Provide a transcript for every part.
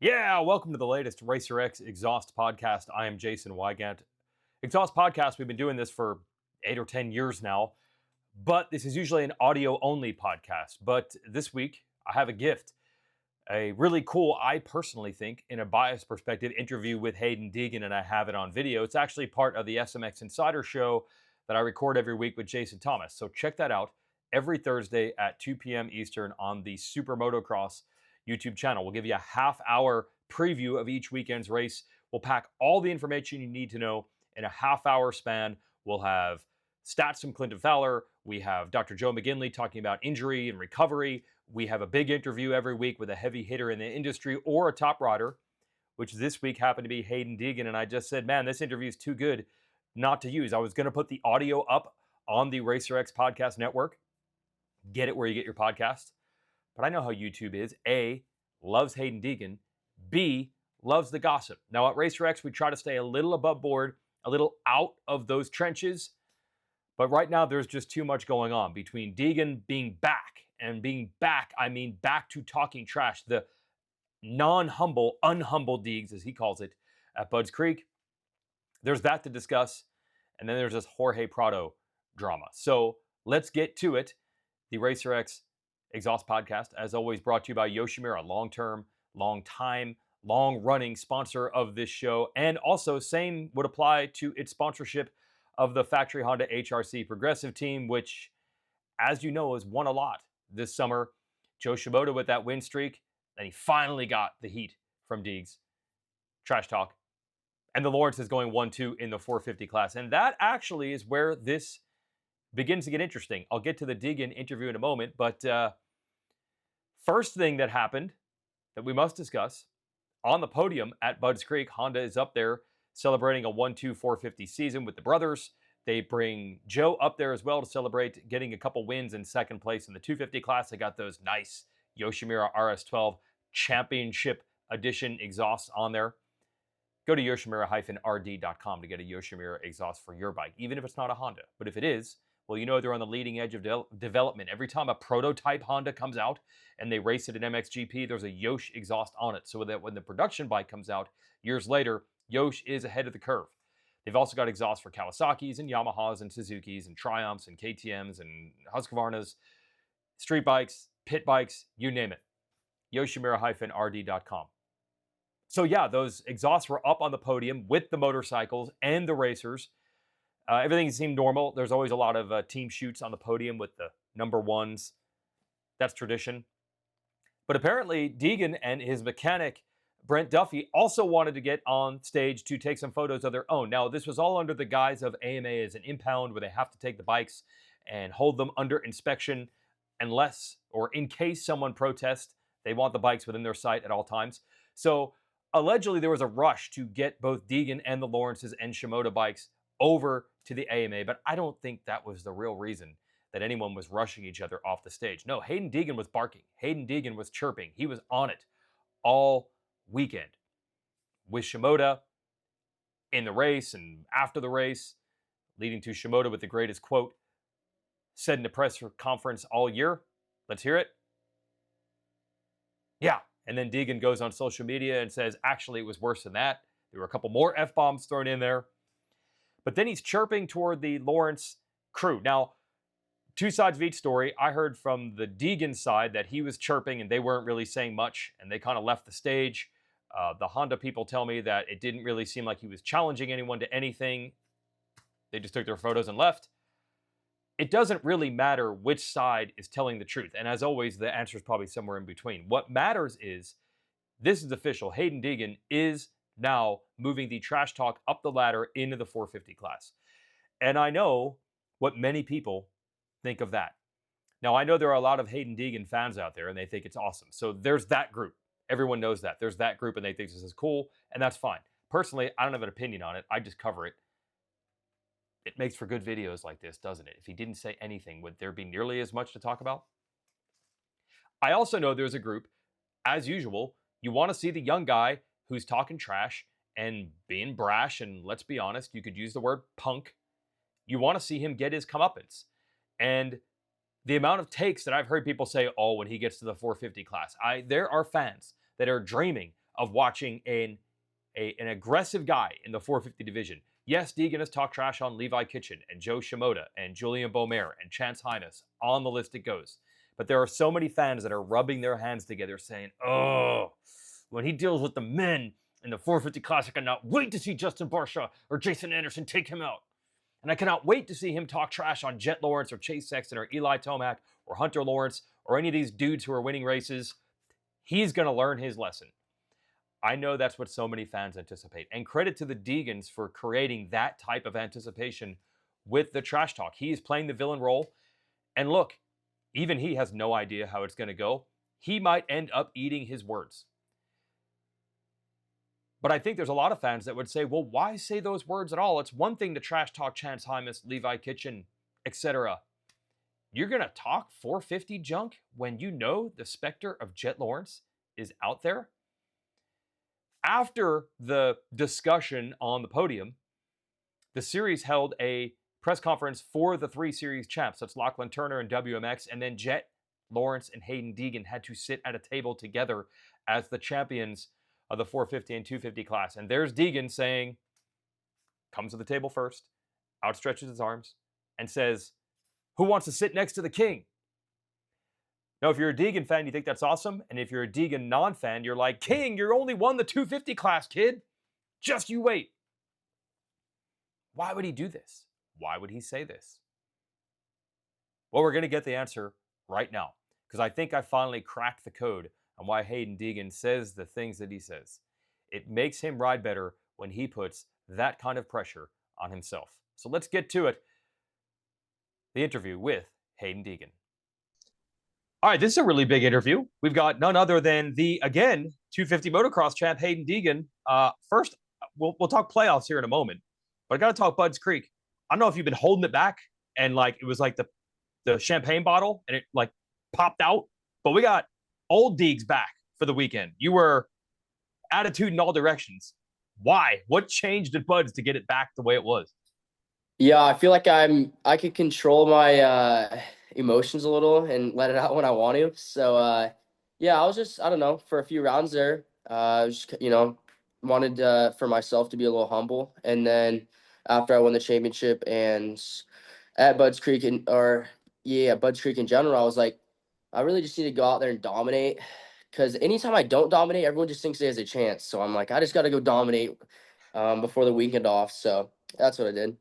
Yeah, welcome to the latest Racer X Exhaust podcast. I am Jason Weigandt. Exhaust podcast, we've been doing this for 8 or 10 years now, but this is usually an audio only podcast. But this week, I have a gift. A really cool, I personally think, in a biased perspective, interview with Haiden Deegan, and I have it on video. It's actually part of the SMX Insider show that I record every week with Jason Thomas. So check that out every Thursday at 2 p.m. Eastern on the Super Motocross YouTube channel. We'll give you a half-hour preview of each weekend's race. We'll pack all the information you need to know in a half-hour span. We'll have stats from Clinton Fowler. We have Dr. Joe McGinley talking about injury and recovery. We have a big interview every week with a heavy hitter in the industry or a top rider, which this week happened to be Haiden Deegan. And I just said, man, this interview is too good not to use. I was going to put the audio up on the Racer X Podcast Network. Get it where you get your podcasts. But I know how YouTube is. A, loves Haiden Deegan. B, loves the gossip. Now at Racer X, we try to stay a little above board, a little out of those trenches. But right now, there's just too much going on between Deegan being back. And being back, I mean back to talking trash. The non-humble, unhumble Deegs, as he calls it, at Budds Creek. There's that to discuss. And then there's this Jorge Prado drama. So let's get to it. The Racer X Exhaust Podcast, as always, brought to you by Yoshimura, long-term, long-time, long-running sponsor of this show. And also, same would apply to its sponsorship of the Factory Honda HRC Progressive team, which, as you know, has won a lot this summer. Joe Shimoda with that win streak. Then he finally got the heat from Deegs. Trash talk. And the Lawrence is going 1-2 in the 450 class. And that actually is where this begins to get interesting. I'll get to the Deegan interview in a moment, but first thing that happened that we must discuss, on the podium at Budds Creek, Honda is up there celebrating a 1-2 450 season with the brothers. They bring Joe up there as well to celebrate getting a couple wins in second place in the 250 class. They got those nice Yoshimura RS12 Championship Edition exhausts on there. Go to yoshimura-rd.com to get a Yoshimura exhaust for your bike, even if it's not a Honda. But if it is, well, you know they're on the leading edge of development. Every time a prototype Honda comes out and they race it at MXGP, there's a Yosh exhaust on it, so that when the production bike comes out years later, Yosh is ahead of the curve. They've also got exhausts for Kawasaki's and Yamahas and Suzuki's and Triumphs and KTM's and Husqvarna's, street bikes, pit bikes, you name it. Yoshimura-rd.com. So yeah, those exhausts were up on the podium with the motorcycles and the racers. Everything seemed normal. There's always a lot of team shoots on the podium with the number ones. That's tradition. But apparently, Deegan and his mechanic, Brent Duffy, also wanted to get on stage to take some photos of their own. Now, this was all under the guise of AMA as an impound, where they have to take the bikes and hold them under inspection unless, or in case someone protests, they want the bikes within their sight at all times. So, allegedly, there was a rush to get both Deegan and the Lawrences and Shimoda bikes over to the AMA, but I don't think that was the real reason that anyone was rushing each other off the stage. No, Haiden Deegan was barking. Haiden Deegan was chirping. He was on it all weekend with Shimoda in the race and after the race, leading to Shimoda with the greatest quote said in a press conference all year. Let's hear it. Yeah. And then Deegan goes on social media and says, actually, it was worse than that. There were a couple more F-bombs thrown in there. But then he's chirping toward the Lawrence crew. Now, two sides of each story. I heard from the Deegan side that he was chirping and they weren't really saying much, and they kind of left the stage. The Honda people tell me that it didn't really seem like he was challenging anyone to anything. They just took their photos and left. It doesn't really matter which side is telling the truth. And as always, the answer is probably somewhere in between. What matters is, this is official. Haiden Deegan is now moving the trash talk up the ladder into the 450 class. And I know what many people think of that. Now, I know there are a lot of Haiden Deegan fans out there, and they think it's awesome. So there's that group. Everyone knows that. There's that group, and they think this is cool, and that's fine. Personally, I don't have an opinion on it. I just cover it. It makes for good videos like this, doesn't it? If he didn't say anything, would there be nearly as much to talk about? I also know there's a group, as usual, you want to see the young guy who's talking trash and being brash, and let's be honest, you could use the word punk. You want to see him get his comeuppance. And the amount of takes that I've heard people say, oh, when he gets to the 450 class, there are fans that are dreaming of watching an aggressive guy in the 450 division. Yes, Deegan has talked trash on Levi Kitchen and Joe Shimoda and Julian Beaumer and Chance Highness. On the list it goes. But there are so many fans that are rubbing their hands together saying, oh, when he deals with the men in the 450 Classic, I cannot wait to see Justin Barsha or Jason Anderson take him out. And I cannot wait to see him talk trash on Jet Lawrence or Chase Sexton or Eli Tomac or Hunter Lawrence or any of these dudes who are winning races. He's going to learn his lesson. I know that's what so many fans anticipate. And credit to the Deegans for creating that type of anticipation with the trash talk. He is playing the villain role. And look, even he has no idea how it's going to go. He might end up eating his words. But I think there's a lot of fans that would say, well, why say those words at all? It's one thing to trash talk Chance Hymas, Levi Kitchen, etc. You're going to talk 450 junk when you know the specter of Jet Lawrence is out there? After the discussion on the podium, the series held a press conference for the 3 series champs. That's Lachlan Turner and WMX. And then Jet, Lawrence, and Haiden Deegan had to sit at a table together as the champions of the 450 and 250 class. And there's Deegan saying, comes to the table first, outstretches his arms, and says, who wants to sit next to the king? Now, if you're a Deegan fan, you think that's awesome. And if you're a Deegan non-fan, you're like, King, you only won the 250 class, kid. Just you wait. Why would he do this? Why would he say this? Well, we're going to get the answer right now, because I think I finally cracked the code on why Haiden Deegan says the things that he says. It makes him ride better when he puts that kind of pressure on himself. So let's get to it. The interview with Haiden Deegan. All right, this is a really big interview. We've got none other than the, again, 250 motocross champ, Haiden Deegan. First, we'll talk playoffs here in a moment, but I got to talk Budds Creek. I don't know if you've been holding it back and it was like the champagne bottle and it popped out, but we got old Deegs back for the weekend. You were attitude in all directions. Why? What changed at Budds to get it back the way it was? Yeah, I feel like I could control my emotions a little and let it out when I want to. So yeah, I was just, I don't know, for a few rounds there, just wanted for myself to be a little humble. And then after I won the championship and at Budds Creek Budds Creek in general, I was like, I really just need to go out there and dominate, because anytime I don't dominate, everyone just thinks there's a chance. So I'm like, I just got to go dominate before the weekend off. So that's what I did.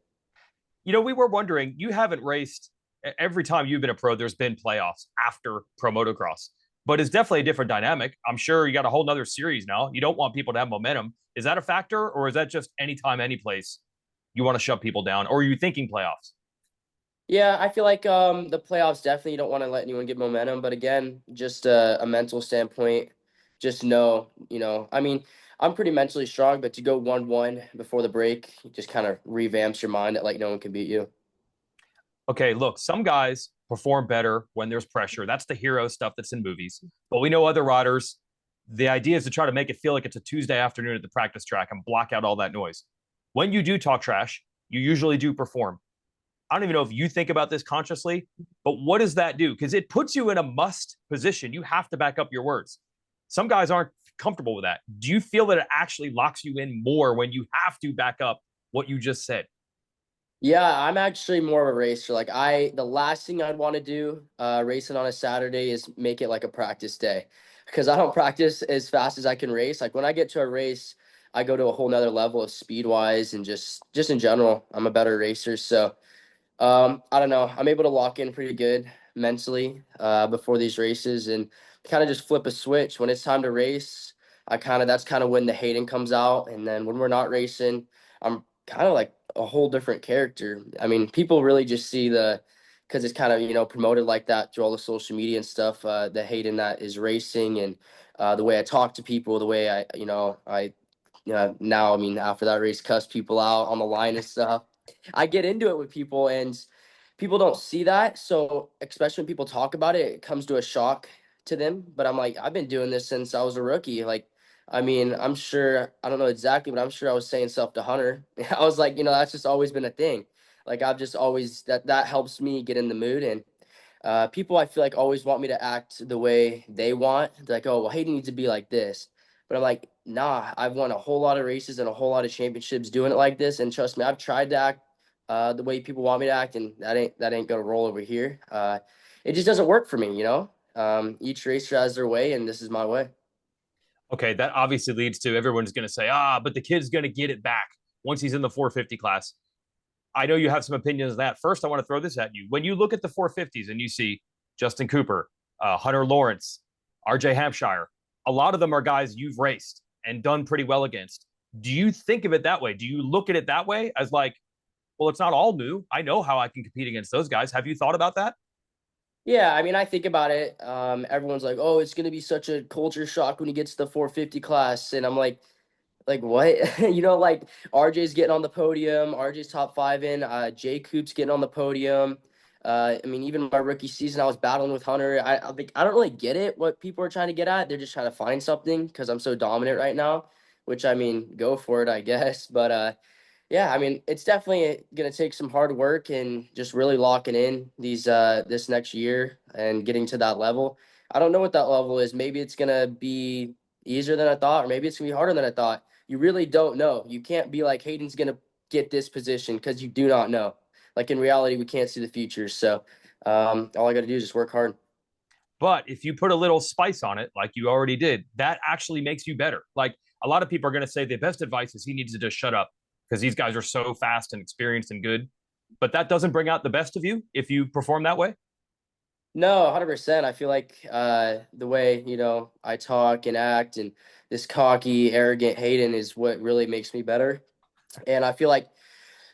We were wondering, you haven't raced every time you've been a pro, there's been playoffs after pro motocross, but it's definitely a different dynamic. I'm sure you got a whole nother series now. You don't want people to have momentum. Is that a factor, or is that just anytime, any place you want to shove people down, or are you thinking playoffs? Yeah, I feel like the playoffs definitely, you don't want to let anyone get momentum, but again, just a mental standpoint, just know, I mean, I'm pretty mentally strong, but to go 1-1 before the break just kind of revamps your mind that no one can beat you. Okay, look, some guys perform better when there's pressure. That's the hero stuff that's in movies. But we know other riders, the idea is to try to make it feel like it's a Tuesday afternoon at the practice track and block out all that noise. When you do talk trash, you usually do perform. I don't even know if you think about this consciously, but what does that do? Because it puts you in a must position. You have to back up your words. Some guys aren't comfortable with that. Do you feel that it actually locks you in more when you have to back up what you just said? Yeah, I'm actually more of a racer. The last thing I'd want to do racing on a Saturday is make it like a practice day, because I don't practice as fast as I can race. Like when I get to a race, I go to a whole nother level of speed wise and just in general, I'm a better racer. So I don't know. I'm able to lock in pretty good mentally before these races and kind of just flip a switch. When it's time to race, that's kind of when the Hayden comes out. And then when we're not racing, I'm kind of like a whole different character. I mean, people really just see because it's kind of, promoted like that through all the social media and stuff, the Hayden that is racing and the way I talk to people, the way now, I mean, after that race, cuss people out on the line and stuff. I get into it with people and people don't see that. So especially when people talk about it, it comes to a shock to them. But I'm like, I've been doing this since I was a rookie. I mean, I'm sure, I don't know exactly, but I'm sure I was saying stuff to Hunter. I was like, that's just always been a thing. I've just always, that helps me get in the mood. And people, I feel like, always want me to act the way they want. They're like, oh, well, Hayden needs to be like this. But I'm like, nah, I've won a whole lot of races and a whole lot of championships doing it like this. And trust me, I've tried to act the way people want me to act, and that ain't gonna roll over here. It just doesn't work for me, you know. Each racer has their way, and this is my way. Okay, that obviously leads to everyone's going to say, but the kid's going to get it back once he's in the 450 class. I know you have some opinions on that. First, I want to throw this at you. When you look at the 450s and you see Justin Cooper, Hunter Lawrence, RJ Hampshire, a lot of them are guys you've raced and done pretty well against. Do you think of it that way? Do you look at it that way as like, well, it's not all new. I know how I can compete against those guys. Have you thought about that? Yeah, I mean, I think about it. Everyone's like, "Oh, it's gonna be such a culture shock when he gets to the 450 class," and I'm like what? You know, like RJ's getting on the podium. RJ's top five in. Jay Coop's getting on the podium. I mean, even my rookie season, I was battling with Hunter. I don't really get it. What people are trying to get at, they're just trying to find something because I'm so dominant right now. Which I mean, go for it, I guess. But yeah, I mean, it's definitely gonna take some hard work and just really locking in this next year and getting to that level. I don't know what that level is. Maybe it's gonna be easier than I thought, or maybe it's gonna be harder than I thought. You really don't know. You can't be like Hayden's gonna get this position because you do not know. Like in reality, we can't see the future. So all I got to do is just work hard. But if you put a little spice on it, like you already did, that actually makes you better. Like a lot of people are going to say the best advice is he needs to just shut up because these guys are so fast and experienced and good. But that doesn't bring out the best of you if you perform that way. No, 100%. I feel like the way, you know, I talk and act and this cocky, arrogant Hayden is what really makes me better. And I feel like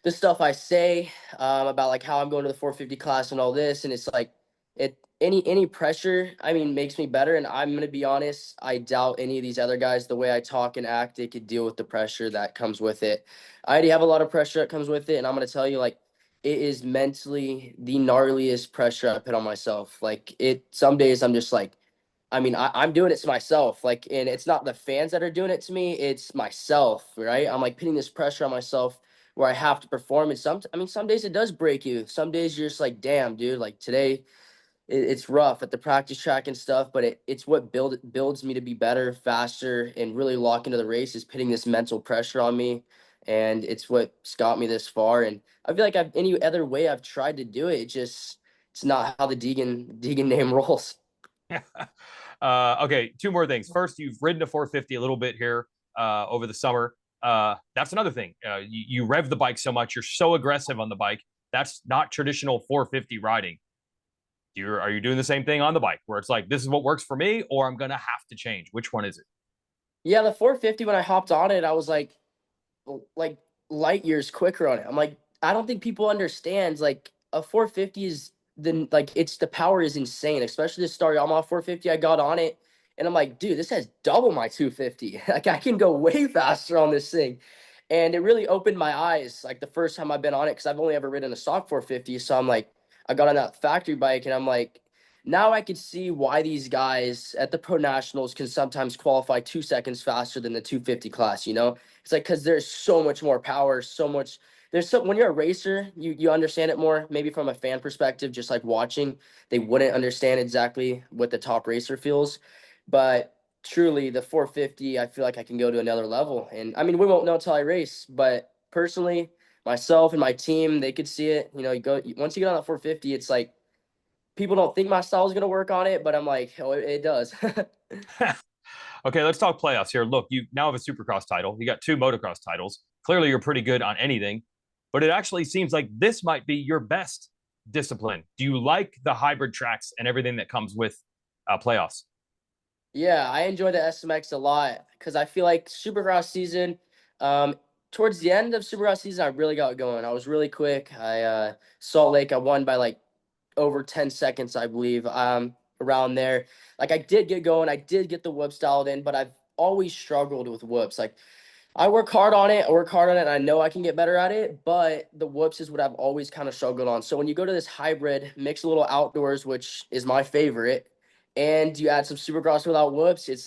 the stuff I say about like how I'm going to the 450 class and all this, and it's like it any pressure, I mean, makes me better. And I'm gonna be honest, I doubt any of these other guys, the way I talk and act, they could deal with the pressure that comes with it. I already have a lot of pressure that comes with it, and I'm gonna tell you, like, it is mentally the gnarliest pressure I put on myself. Like it, some days I'm just like, I mean, I'm doing it to myself. Like, and it's not the fans that are doing it to me, it's myself, right? I'm like putting this pressure on myself where I have to perform. And I mean, some days it does break you. Some days you're just like, damn, dude, like today it's rough at the practice track and stuff, but it's what builds me to be better, faster, and really lock into the race is putting this mental pressure on me. And it's what's got me this far. And I feel like any other way I've tried to do it, it's not how the Deegan name rolls. Okay, two more things. First, you've ridden a 450 a little bit here over the summer. That's another thing. You rev the bike so much. You're so aggressive on the bike. That's not traditional 450 riding. Are you doing the same thing on the bike where it's like, this is what works for me, or I'm going to have to change? Which one is it? Yeah, the 450 when I hopped on it, I was like light years quicker on it. I'm like, I don't think people understands like a 450 is it's the power is insane, especially the Star Yamaha 450. I got on it and I'm like, dude, this has double my 250. Like I can go way faster on this thing. And it really opened my eyes like the first time I've been on it because I've only ever ridden a stock 450. So I'm like, I got on that factory bike and I'm like, now I could see why these guys at the Pro Nationals can sometimes qualify 2 seconds faster than the 250 class, you know? It's like because there's so much more power, so much. When you're a racer, you understand it more. Maybe from a fan perspective, just like watching, they wouldn't understand exactly what the top racer feels. But truly, the 450, I feel like I can go to another level. And I mean, we won't know until I race. But personally, myself and my team, they could see it. You know, once you get on that 450, it's like people don't think my style is gonna work on it, but I'm like, oh, it does. Okay, let's talk playoffs here. Look, you now have a Supercross title. You got two motocross titles. Clearly, you're pretty good on anything, but it actually seems like this might be your best discipline. Do you like the hybrid tracks and everything that comes with playoffs? Yeah, I enjoy the SMX a lot because I feel like Supercross season, um, towards the end of Supercross season, I really got going. I was really quick. Salt Lake, I won by like over 10 seconds, I believe, around there. Like I did get going. I did get the whoops dialed in, but I've always struggled with whoops. Like I work hard on it. I work hard on it. And I know I can get better at it, but the whoops is what I've always kind of struggled on. So when you go to this hybrid, mix a little outdoors, which is my favorite, and you add some supercross without whoops, it's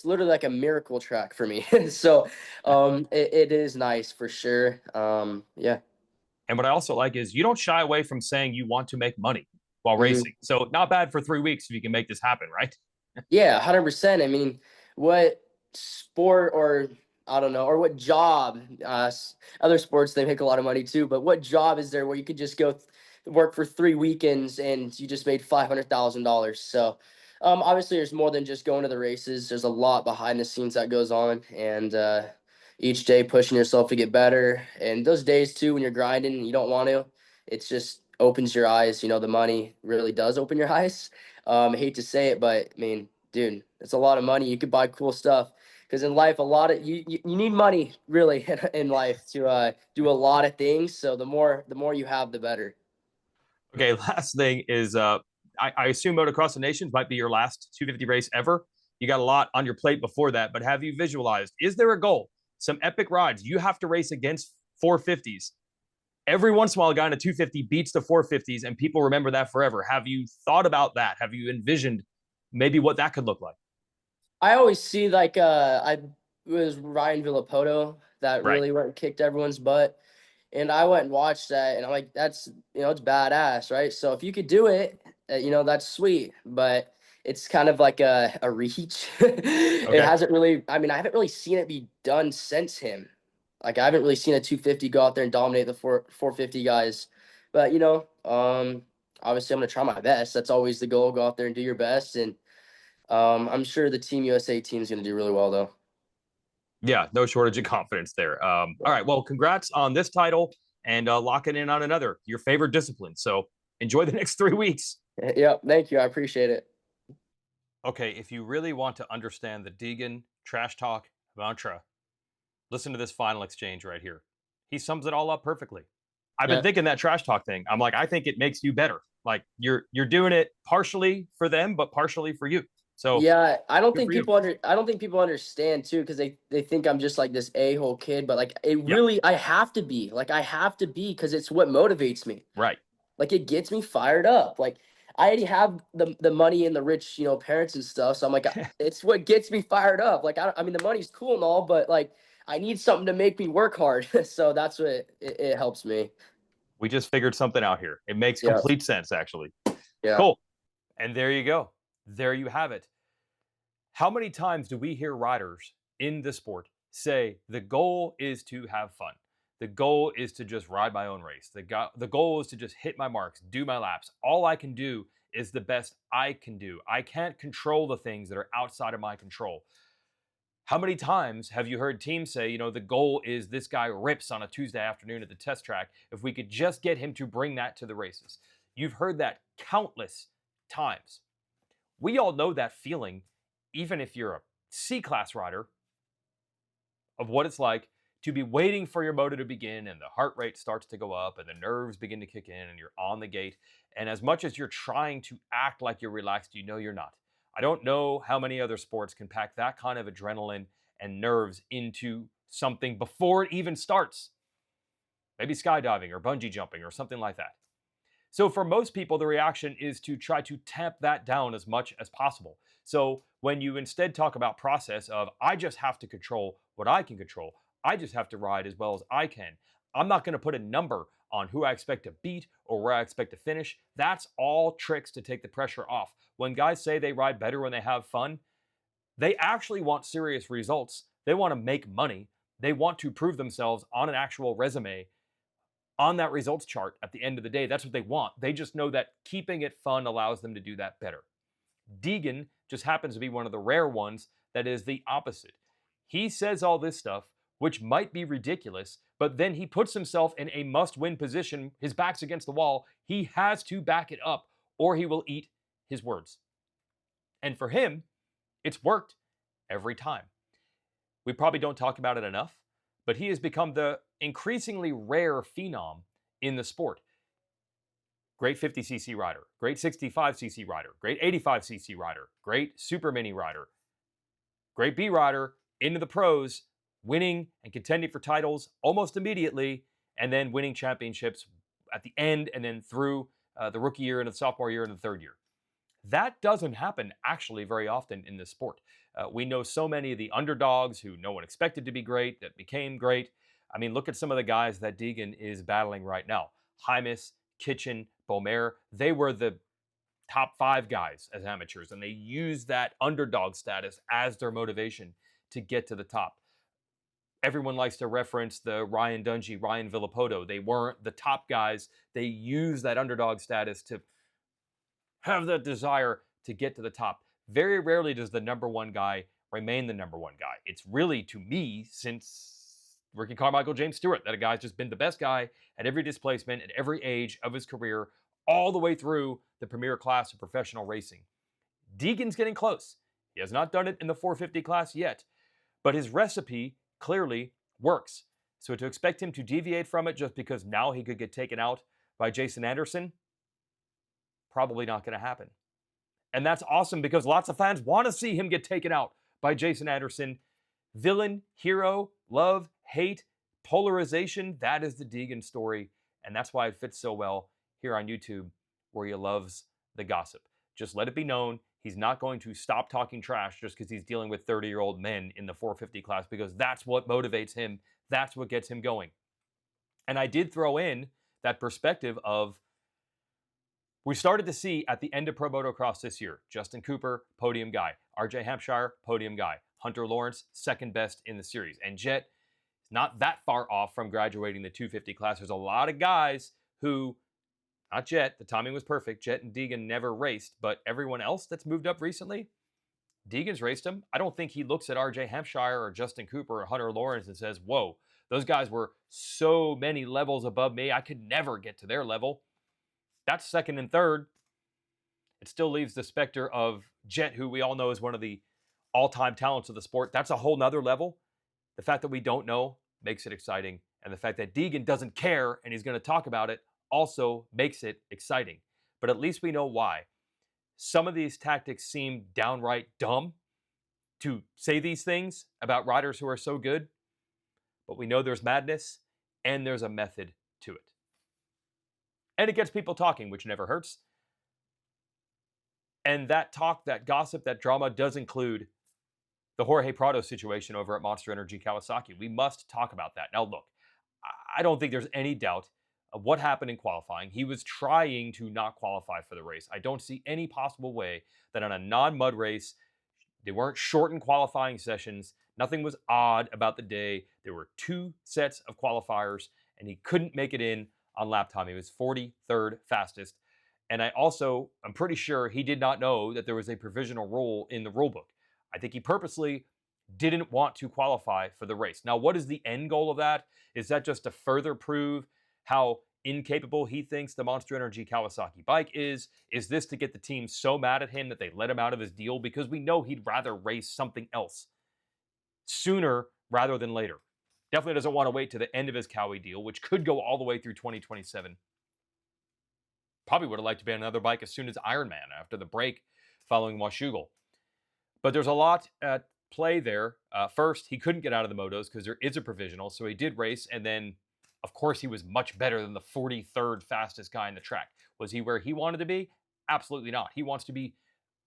literally like a miracle track for me. So it is nice for sure. Yeah. And what I also like is you don't shy away from saying you want to make money while Mhm. racing. So not bad for 3 weeks if you can make this happen, right? Yeah, 100%. I mean, what? sport, or I don't know, or what job, other sports, they make a lot of money too, but what job is there where you could just go work for 3 weekends and you just made $500,000? So obviously there's more than just going to the races. There's a lot behind the scenes that goes on, and each day pushing yourself to get better. And those days too, when you're grinding and you don't want to, it's just opens your eyes. You know, the money really does open your eyes. I hate to say it, but I mean, dude, it's a lot of money. You could buy cool stuff, because in life, a lot of you need money really in life to do a lot of things. So the more you have, the better. Okay, last thing is I assume Motocross of Nations might be your last 250 race ever. You got a lot on your plate before that, but have you visualized? Is there a goal? Some epic rides. You have to race against 450s. Every once in a while, a guy in a 250 beats the 450s, and people remember that forever. Have you thought about that? Have you envisioned maybe what that could look like? I always see like I it was Ryan Villapoto that Right. really went and kicked everyone's butt. And I went and watched that, and I'm like, that's, it's badass, right? So if you could do it, that's sweet. But it's kind of like a reach. It Okay. hasn't really. I mean, I haven't really seen it be done since him. Like I haven't really seen a 250 go out there and dominate the 450 guys. But obviously I'm gonna try my best. That's always the goal. Go out there and do your best, and I'm sure the Team USA team is gonna do really well though. Yeah, no shortage of confidence there. All right. Well, congrats on this title and locking in on another, your favorite discipline. So enjoy the next 3 weeks. Yep. Thank you. I appreciate it. Okay, if you really want to understand the Deegan trash talk mantra, listen to this final exchange right here. He sums it all up perfectly. I've been Yeah. thinking that trash talk thing. I'm like, I think it makes you better. Like you're doing it partially for them, but partially for you. So Yeah, good for you. I don't think people understand too, because they think I'm just like this a-hole kid, but like Yeah, I have to be. Like I have to be, because it's what motivates me. right. Like it gets me fired up. Like I already have the money and the rich, parents and stuff. So I'm like, it's what gets me fired up. Like I mean, the money's cool and all, but like I need something to make me work hard. So that's what it helps me. We just figured something out here. It makes Yeah. complete sense, actually. Yeah. Cool. And there you go. There you have it. How many times do we hear riders in the sport say the goal is to have fun? The goal is to just ride my own race. The goal is to just hit my marks, do my laps. All I can do is the best I can do. I can't control the things that are outside of my control. How many times have you heard teams say, the goal is this guy rips on a Tuesday afternoon at the test track. If we could just get him to bring that to the races. You've heard that countless times. We all know that feeling, even if you're a C class rider, of what it's like to be waiting for your moto to begin and the heart rate starts to go up and the nerves begin to kick in and you're on the gate. And as much as you're trying to act like you're relaxed, you're not. I don't know how many other sports can pack that kind of adrenaline and nerves into something before it even starts. Maybe skydiving or bungee jumping or something like that. So for most people, the reaction is to try to tamp that down as much as possible. So when you instead talk about process of, I just have to control what I can control, I just have to ride as well as I can. I'm not going to put a number on who I expect to beat or where I expect to finish. That's all tricks to take the pressure off. When guys say they ride better when they have fun, they actually want serious results. They want to make money. They want to prove themselves on an actual resume on that results chart at the end of the day. That's what they want. They just know that keeping it fun allows them to do that better. Deegan just happens to be one of the rare ones that is the opposite. He says all this stuff, which might be ridiculous, but then he puts himself in a must win position. His back's against the wall. He has to back it up or he will eat his words. And for him, it's worked every time. We probably don't talk about it enough, but he has become the increasingly rare phenom in the sport. Great 50cc rider, great 65cc rider, great 85cc rider, great super mini rider, great B rider, into the pros, winning and contending for titles almost immediately, and then winning championships at the end and then through the rookie year and the sophomore year and the third year. That doesn't happen actually very often in this sport. We know so many of the underdogs who no one expected to be great that became great. I mean, look at some of the guys that Deegan is battling right now. Hymas, Kitchen, Beaumer, they were the top 5 guys as amateurs, and they used that underdog status as their motivation to get to the top. Everyone likes to reference the Ryan Dungey, Ryan Villapoto. They weren't the top guys. They used that underdog status to have the desire to get to the top. Very rarely does the number one guy remain the number one guy. It's really, to me, since Ricky Carmichael, James Stewart, that a guy's just been the best guy at every displacement, at every age of his career, all the way through the premier class of professional racing. Deegan's getting close. He has not done it in the 450 class yet, but his recipe clearly works. So to expect him to deviate from it just because now he could get taken out by Jason Anderson, probably not going to happen. And that's awesome because lots of fans want to see him get taken out by Jason Anderson. Villain, hero, love, hate, polarization, that is the Deegan story. And that's why it fits so well here on YouTube, where he loves the gossip. Just let it be known, he's not going to stop talking trash just because he's dealing with 30-year-old men in the 450 class, because that's what motivates him. That's what gets him going. And I did throw in that perspective of, we started to see at the end of Pro Motocross this year, Justin Cooper, podium guy. RJ Hampshire, podium guy. Hunter Lawrence, second best in the series. And Jet is not that far off from graduating the 250 class. There's a lot of guys who, not Jet, the timing was perfect. Jet and Deegan never raced, but everyone else that's moved up recently, Deegan's raced him. I don't think he looks at RJ Hampshire or Justin Cooper or Hunter Lawrence and says, whoa, those guys were so many levels above me, I could never get to their level. That's second and third. It still leaves the specter of Jet, who we all know is one of the all-time talents of the sport. That's a whole nother level. The fact that we don't know makes it exciting. And the fact that Deegan doesn't care and he's going to talk about it also makes it exciting. But at least we know why. Some of these tactics seem downright dumb to say these things about riders who are so good. But we know there's madness and there's a method to it. And it gets people talking, which never hurts. And that talk, that gossip, that drama does include the Jorge Prado situation over at Monster Energy Kawasaki. We must talk about that. Now, look, I don't think there's any doubt of what happened in qualifying. He was trying to not qualify for the race. I don't see any possible way that on a non-mud race, they weren't shortened qualifying sessions. Nothing was odd about the day. There were 2 sets of qualifiers, and he couldn't make it in on lap time. He was 43rd fastest. And I'm pretty sure he did not know that there was a provisional rule in the rule book. I think he purposely didn't want to qualify for the race. Now, what is the end goal of that? Is that just to further prove how incapable he thinks the Monster Energy Kawasaki bike is? Is this to get the team so mad at him that they let him out of his deal? Because we know he'd rather race something else sooner rather than later. Definitely doesn't want to wait to the end of his Cowie deal, which could go all the way through 2027. Probably would have liked to be on another bike as soon as Ironman after the break following Washougal. But there's a lot at play there. First, he couldn't get out of the motos because there is a provisional, so he did race, and then, of course, he was much better than the 43rd fastest guy in the track. Was he where he wanted to be? Absolutely not. He wants to be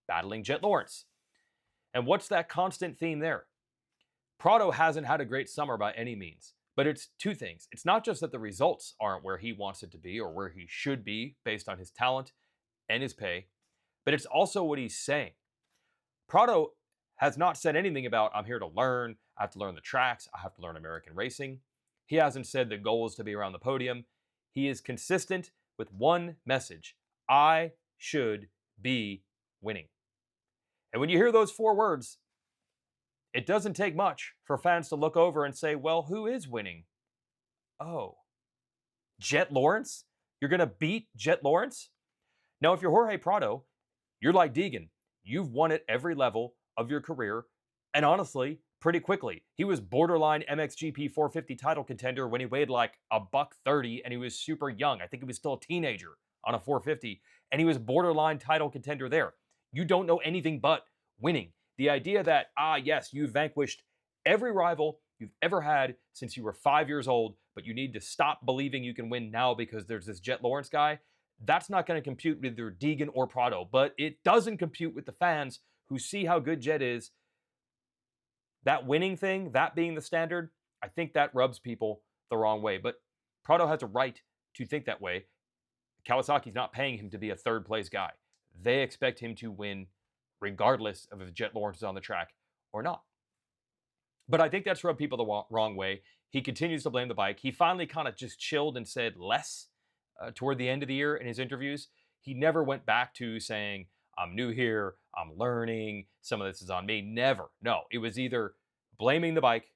battling Jet Lawrence. And what's that constant theme there? Prado hasn't had a great summer by any means, but it's 2 things. It's not just that the results aren't where he wants it to be or where he should be based on his talent and his pay, but it's also what he's saying. Prado has not said anything about, I'm here to learn, I have to learn the tracks, I have to learn American racing. He hasn't said the goal is to be around the podium. He is consistent with one message: I should be winning. And when you hear those 4 words, it doesn't take much for fans to look over and say, well, who is winning? Oh, Jet Lawrence? You're going to beat Jet Lawrence? Now, if you're Jorge Prado, you're like Deegan. You've won at every level of your career, and honestly, pretty quickly. He was borderline MXGP 450 title contender when he weighed like $130 and he was super young. I think he was still a teenager on a 450, and he was borderline title contender there. You don't know anything but winning. The idea that, yes, you've vanquished every rival you've ever had since you were 5 years old, but you need to stop believing you can win now because there's this Jet Lawrence guy, that's not going to compute with either Deegan or Prado, but it doesn't compute with the fans who see how good Jet is. That winning thing, that being the standard, I think that rubs people the wrong way. But Prado has a right to think that way. Kawasaki's not paying him to be a 3rd place guy. They expect him to win regardless of if Jet Lawrence is on the track or not. But I think that's rubbed people the wrong way. He continues to blame the bike. He finally kind of just chilled and said less toward the end of the year in his interviews. He never went back to saying, I'm new here, I'm learning, some of this is on me. Never. No, it was either blaming the bike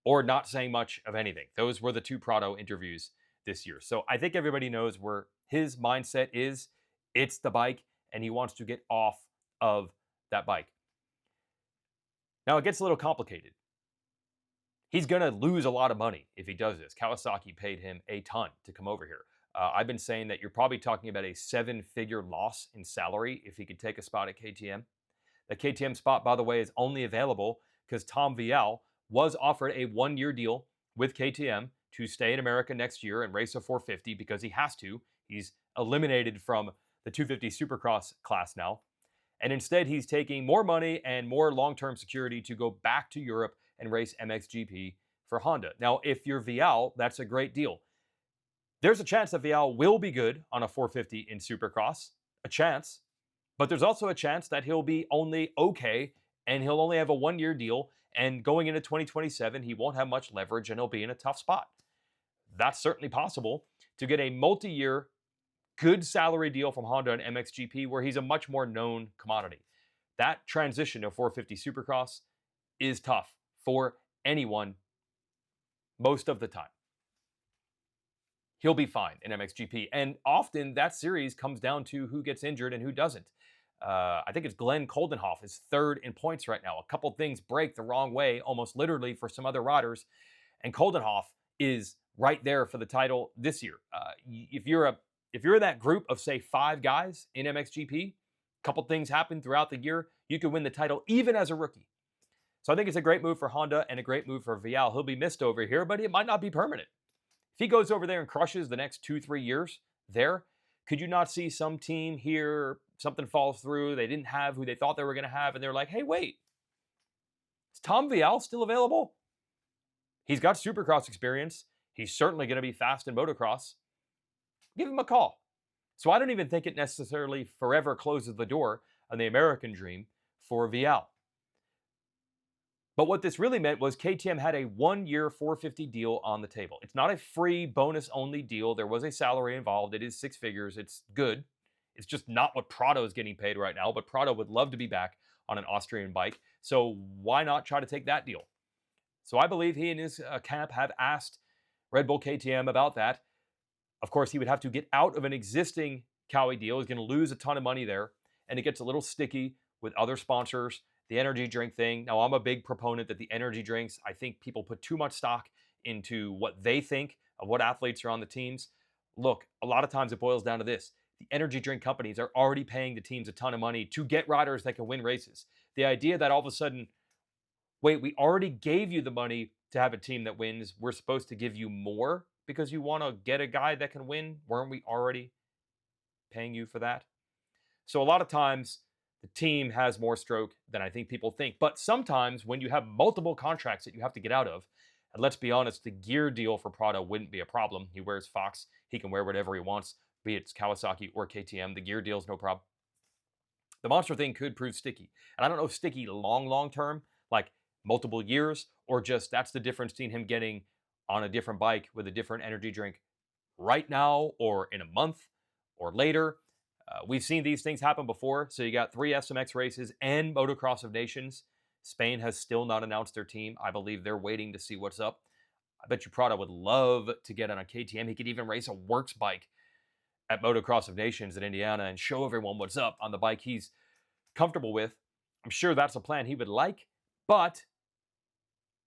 or not saying much of anything. Those were the two Prado interviews this year. So I think everybody knows where his mindset is. It's the bike, and he wants to get off of that bike. Now, it gets a little complicated. He's going to lose a lot of money if he does this. Kawasaki paid him a ton to come over here. I've been saying that you're probably talking about a 7-figure loss in salary if he could take a spot at KTM. The KTM spot, by the way, is only available because Tom Vial was offered a 1-year deal with KTM to stay in America next year and race a 450 because he has to. He's eliminated from the 250 Supercross class now. And instead, he's taking more money and more long-term security to go back to Europe and race MXGP for Honda. Now, if you're Vial, that's a great deal. There's a chance that Vial will be good on a 450 in Supercross, a chance. But there's also a chance that he'll be only okay and he'll only have a 1-year deal. And going into 2027, he won't have much leverage and he'll be in a tough spot. That's certainly possible to get a multi-year good salary deal from Honda and MXGP where he's a much more known commodity. That transition to 450 Supercross is tough for anyone most of the time. He'll be fine in MXGP. And often that series comes down to who gets injured and who doesn't. I think it's Glenn Coldenhoff is third in points right now. A couple things break the wrong way, almost literally for some other riders. And Coldenhoff is right there for the title this year. If you're in that group of, say, 5 guys in MXGP, a couple things happen throughout the year, you could win the title even as a rookie. So I think it's a great move for Honda and a great move for Vial. He'll be missed over here, but it might not be permanent. If he goes over there and crushes the next 2-3 years there, could you not see some team here, something falls through, they didn't have who they thought they were going to have, and they're like, hey, wait, is Tom Vial still available? He's got Supercross experience. He's certainly going to be fast in motocross. Give him a call. So I don't even think it necessarily forever closes the door on the American dream for Vial. But what this really meant was KTM had a 1-year 450 deal on the table. It's not a free bonus-only deal. There was a salary involved. It is 6 figures. It's good. It's just not what Prado is getting paid right now. But Prado would love to be back on an Austrian bike. So why not try to take that deal? So I believe he and his camp have asked Red Bull KTM about that. Of course, he would have to get out of an existing Kawi deal. He's going to lose a ton of money there. And it gets a little sticky with other sponsors. The energy drink thing. Now, I'm a big proponent that the energy drinks, I think people put too much stock into what they think of what athletes are on the teams. Look, a lot of times it boils down to this. The energy drink companies are already paying the teams a ton of money to get riders that can win races. The idea that all of a sudden, wait, we already gave you the money to have a team that wins. We're supposed to give you more because you want to get a guy that can win. Weren't we already paying you for that? So a lot of times, the team has more stroke than I think people think. But sometimes when you have multiple contracts that you have to get out of, and let's be honest, the gear deal for Prado wouldn't be a problem. He wears Fox. He can wear whatever he wants, be it Kawasaki or KTM. The gear deal is no problem. The Monster thing could prove sticky. And I don't know if sticky long term, like multiple years, or just that's the difference between him getting on a different bike with a different energy drink right now or in a month or later. We've seen these things happen before. So you got 3 SMX races and Motocross of Nations. Spain has still not announced their team. I believe they're waiting to see what's up. I bet you Prado would love to get on a KTM. He could even race a works bike at Motocross of Nations in Indiana and show everyone what's up on the bike he's comfortable with. I'm sure that's a plan he would like, but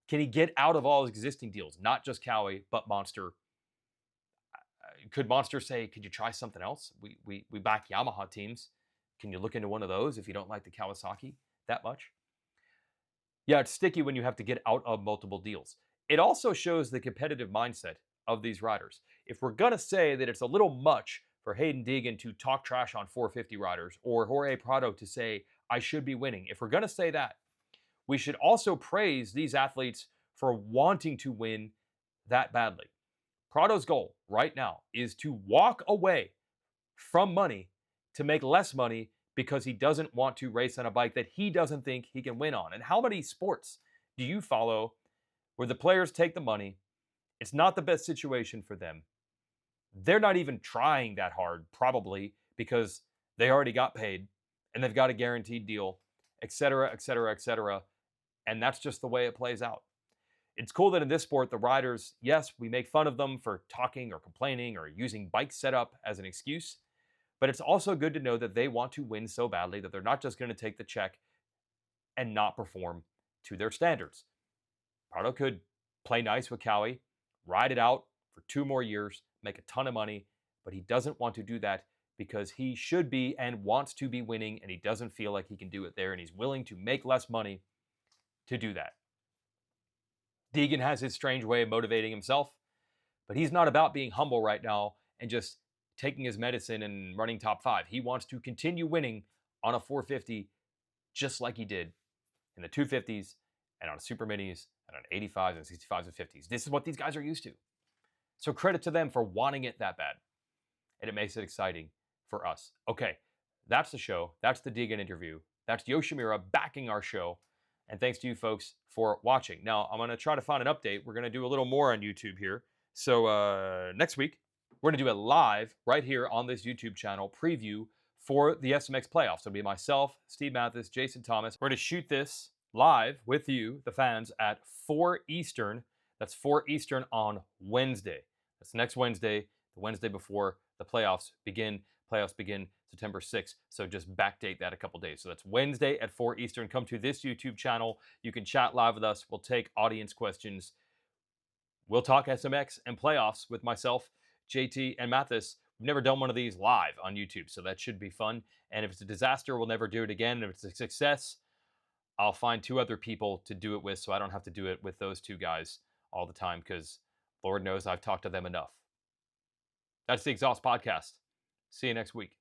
can he get out of all his existing deals? Not just Kawi, but Monster. Could Monster say, could you try something else? We back Yamaha teams. Can you look into one of those if you don't like the Kawasaki that much? Yeah, it's sticky when you have to get out of multiple deals. It also shows the competitive mindset of these riders. If we're going to say that it's a little much for Haiden Deegan to talk trash on 450 riders or Jorge Prado to say, I should be winning. If we're going to say that, we should also praise these athletes for wanting to win that badly. Prado's goal right now is to walk away from money to make less money because he doesn't want to race on a bike that he doesn't think he can win on. And how many sports do you follow where the players take the money? It's not the best situation for them. They're not even trying that hard, probably, because they already got paid and they've got a guaranteed deal, et cetera, et cetera, et cetera. And that's just the way it plays out. It's cool that in this sport, the riders, yes, we make fun of them for talking or complaining or using bike setup as an excuse, but it's also good to know that they want to win so badly that they're not just going to take the check and not perform to their standards. Prado could play nice with Cowie, ride it out for 2 more years, make a ton of money, but he doesn't want to do that because he should be and wants to be winning, and he doesn't feel like he can do it there, and he's willing to make less money to do that. Deegan has his strange way of motivating himself, but he's not about being humble right now and just taking his medicine and running top 5. He wants to continue winning on a 450 just like he did in the 250s and on super minis and on 85s and 65s and 50s. This is what these guys are used to. So credit to them for wanting it that bad. And it makes it exciting for us. Okay, that's the show. That's the Deegan interview. That's Yoshimura backing our show. And thanks to you folks for watching. Now, I'm going to try to find an update. We're going to do a little more on YouTube here. So next week, we're going to do a live right here on this YouTube channel preview for the SMX playoffs. It'll be myself, Steve Mathis, Jason Thomas. We're going to shoot this live with you, the fans, at 4 Eastern. That's 4 Eastern on Wednesday. That's next Wednesday, the Wednesday before the playoffs begin. Playoffs begin September 6th, so just backdate that a couple days. So that's Wednesday at 4 Eastern. Come to this YouTube channel. You can chat live with us. We'll take audience questions. We'll talk SMX and playoffs with myself, JT, and Mathis. We've never done one of these live on YouTube, so that should be fun. And if it's a disaster, we'll never do it again. And if it's a success, I'll find 2 other people to do it with so I don't have to do it with those 2 guys all the time because Lord knows I've talked to them enough. That's the Exhaust Podcast. See you next week.